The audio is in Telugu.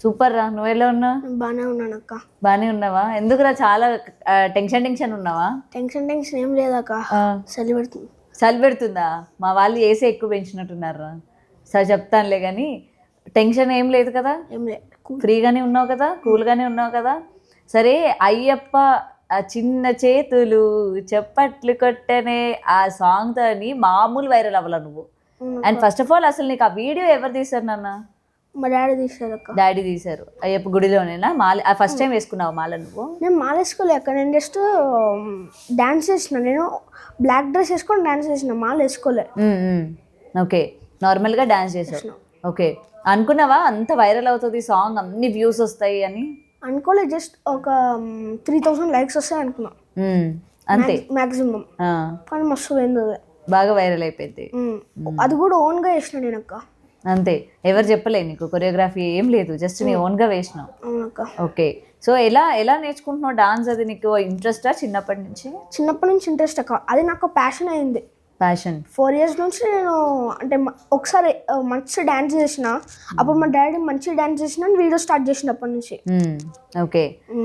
సూపర్ రా. నువ్వు ఎలా ఉన్నావు? బాగానే ఉన్నాను అక్క. బానే ఉన్నావా? ఎందుకురా చాలా టెన్షన్ ఉన్నావా? టెన్షన్ ఏం లేదక్క, చలి పెడుతుంది. చలి పెడుతుందా? మా వాళ్ళు ఏసీ ఎక్కువ పెంచినట్టున్నారా? సరే చెప్తానులే, కానీ టెన్షన్ ఏం లేదు కదా? ఏం లేదు, ఫ్రీగానే ఉన్నావు కదా, కూల్గానే ఉన్నావు కదా? సరే, అయ్యప్ప ఆ చిన్న చేతులు చెప్పట్లు కొట్టనే ఆ సాంగ్తో మామూలు వైరల్ అవ్వాల నువ్వు. అండ్ ఫస్ట్ ఆఫ్ ఆల్ అసలు నీకు ఆ వీడియో ఎవరు తీశారు నాన్న? మా డాడీ తీశారు అక్క. డాడీ తీశారు. అయ్యప్ప గుడిలోనేనా మాల? ఫస్ట్ టైం వేసుకున్నావు మాల నువ్వు? నేను మాల వేసుకోలే అక్క, నేను జస్ట్ డాన్స్ చేసిన. నేను బ్లాక్ డ్రెస్ వేసుకొని డాన్స్ చేసిన, మాల వేసుకోలే. ఓకే, నార్మల్గా డాన్స్ చేసావు. ఓకే, అనుకున్నావా అంత వైరల్ అవుతుంది సాంగ్, అన్ని వ్యూస్ వస్తాయి అని? అనుకోలే, జస్ట్ ఒక 3000 లైక్స్ వస్తాయి అనుకున్నా అంతే మ్యాక్సిమం. కానీ మస్తు పోయింది అది, బాగా వైరల్ అయిపోయింది. అది కూడా ఓన్గా వేసిన నేను అక్క. అంతే, ఎవరు చెప్పలే నీకు? కొరియోగ్రఫీ ఏం లేదు, జస్ట్ నీ ఓన్గా వేసినావు. అవునక్క. ఓకే, సో ఎలా నేర్చుకుంటున్నావు డాన్స్? అది నీకు ఇంట్రెస్టా చిన్నప్పటి నుంచి? చిన్నప్పటి నుంచి ఇంట్రెస్ట్ అక్క, అది నాకు ప్యాషన్ అయింది. ప్యాషన్ 4 years నుంచి నేను అంటే ఒకసారి మంచి డ్యాన్స్ చేసిన, అప్పుడు మా డాడీ మంచి డ్యాన్స్ చేసిన వీడియో స్టార్ట్ చేసినప్పటి నుంచి. ఓకే,